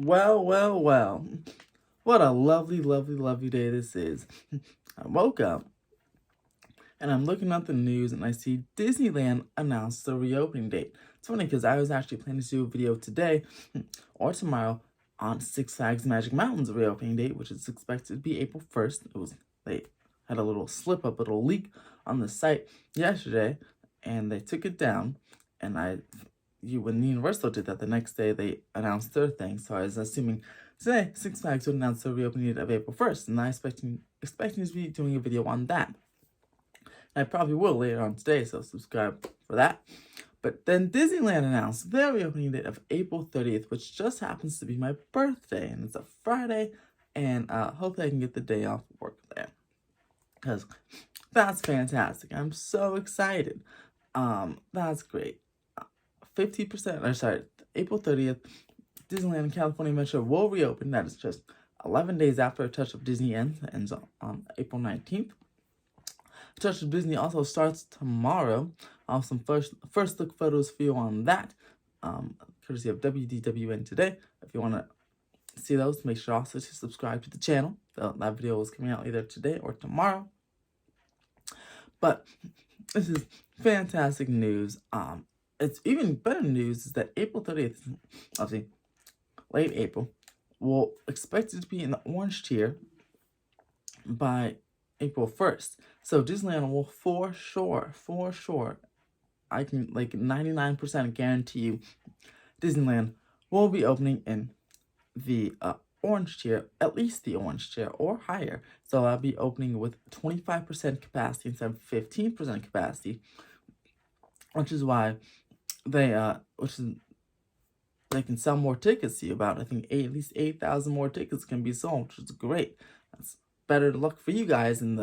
Well. What a lovely day this is. I woke up and I'm looking at the news and I see Disneyland announced the reopening date. It's funny because I was actually planning to do a video today or tomorrow on Six Flags Magic Mountain's reopening date, which is expected to be April 1st. They had a little slip up, a little leak on the site yesterday, and they took it down. And when Universal did that, the next day they announced their thing. So I was assuming today Six Flags would announce the reopening date of April 1st, and I'm expecting to be doing a video on that. I probably will later on today, so subscribe for that. But then Disneyland announced their reopening date of April 30th, which just happens to be my birthday, and it's a Friday, and hopefully I can get the day off work there, because that's fantastic. I'm so excited. That's great. 50%, April 30th, Disneyland California Metro will reopen. That is just 11 days after A Touch of Disney ends on April 19th. A Touch of Disney also starts tomorrow. I'll have some first look photos for you on that, courtesy of WDWN Today. If you want to see those, make sure also to subscribe to the channel. That video is coming out either today or tomorrow. But this is fantastic news. It's even better news is that April 30th, obviously late April, will expect it to be in the orange tier by April 1st. So Disneyland will for sure, I can 99% guarantee you, Disneyland will be opening in the orange tier, at least the orange tier or higher. So I'll be opening with 25% capacity instead of 15% capacity, which is why they can sell more tickets to you. About I think at least 8,000 more tickets can be sold, which is great. That's better luck for you guys and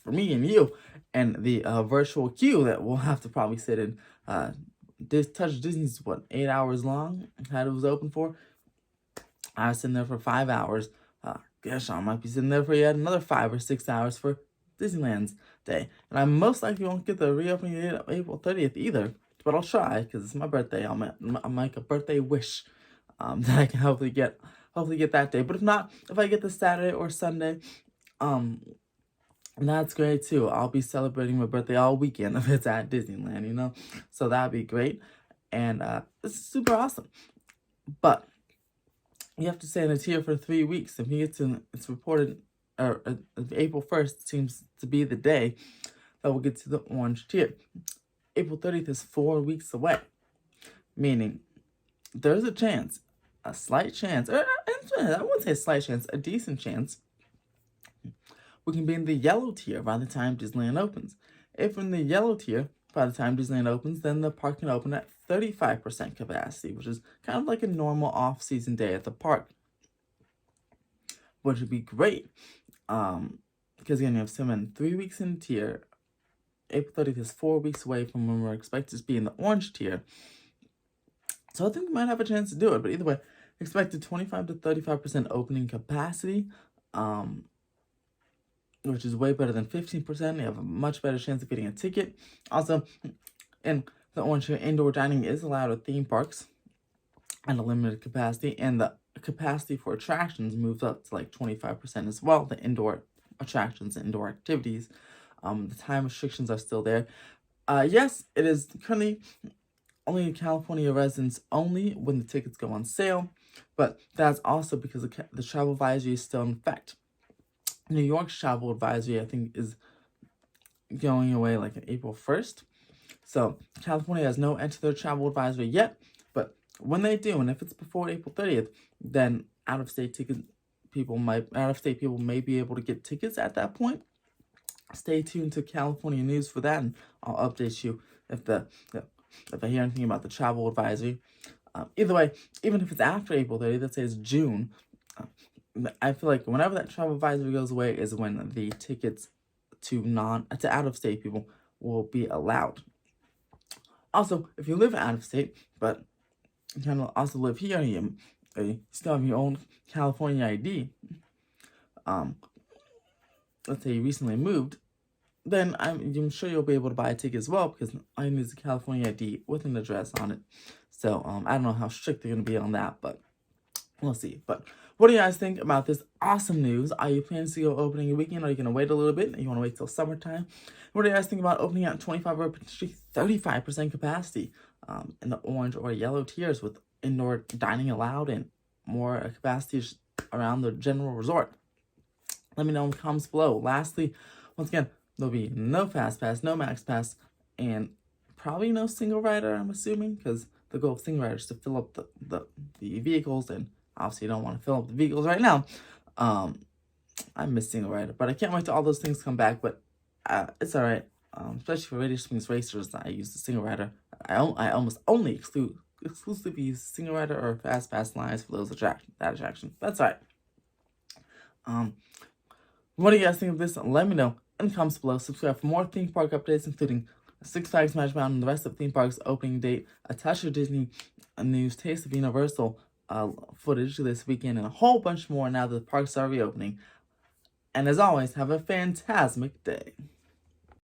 for me and you and the virtual queue that we'll have to probably sit in. Touch Disney's 8 hours long. Had it was open for. I was sitting there for 5 hours. Gosh, I might be sitting there for yet another 5 or 6 hours for Disneyland's day, and I most likely won't get the reopening date of April 30th either. But I'll try because it's my birthday. I'll make a birthday wish that I can hopefully get that day. But if not, if I get the Saturday or Sunday, that's great too. I'll be celebrating my birthday all weekend if it's at Disneyland, So that'd be great, and it's super awesome. But you have to stay in a tier for 3 weeks. If you get to, it's reported, April 1st seems to be the day that we'll get to the orange tier. April 30th is 4 weeks away, meaning there's a chance, a slight chance, or I wouldn't say a slight chance, a decent chance, we can be in the yellow tier by the time Disneyland opens. If we're in the yellow tier by the time Disneyland opens, then the park can open at 35% capacity, which is kind of like a normal off-season day at the park, which would be great, because again, you have someone 3 weeks in tier. April 30th is 4 weeks away from when we're expected to be in the orange tier. So I think we might have a chance to do it. But either way, expected 25 to 35% opening capacity, which is way better than 15%. You have a much better chance of getting a ticket. Also, in the orange tier, indoor dining is allowed at theme parks at a limited capacity. And the capacity for attractions moves up to 25% as well. The indoor attractions, indoor activities. The time restrictions are still there. Yes, it is currently only California residents only when the tickets go on sale, but that's also because the travel advisory is still in effect. New York's travel advisory, I think, is going away on April 1st. So California has no end to their travel advisory yet, but when they do, and if it's before April 30th, then out-of-state people may be able to get tickets at that point. Stay tuned to California news for that, and I'll update you if I hear anything about the travel advisory. Either way, even if it's after April 30th, let's say it's June, I feel like whenever that travel advisory goes away is when the tickets to out-of-state people will be allowed. Also, if you live out of state, but you kind of also live here, and you still have your own California ID, let's say you recently moved, then I'm sure you'll be able to buy a ticket as well, because all you need is a California ID with an address on it. So I don't know how strict they're going to be on that, but We'll see. But what do you guys think about this awesome news? Are you planning to go opening weekend, or are you going to wait a little bit and you want to wait till summertime? What do you guys think about opening at 25 or potentially 35% capacity in the orange or yellow tiers with indoor dining allowed and more capacity around the general resort? Let me know in the comments below. Lastly, once again, there'll be no Fast Pass, no Max Pass, and probably no single rider, I'm assuming, because the goal of single rider is to fill up the vehicles, and obviously you don't want to fill up the vehicles right now. I miss single rider, but I can't wait till all those things come back, but it's all right. Especially for Radio Springs racers, I use the single rider. I almost only exclusively use single rider or Fast Pass lines for those that attraction. That's all right. What do you guys think of this? Let me know in the comments below. Subscribe for more theme park updates, including Six Flags Magic Mountain and the rest of theme parks opening date, a touch of Disney news, taste of Universal footage this weekend, and a whole bunch more now that the parks are reopening. And as always, have a fantastic day.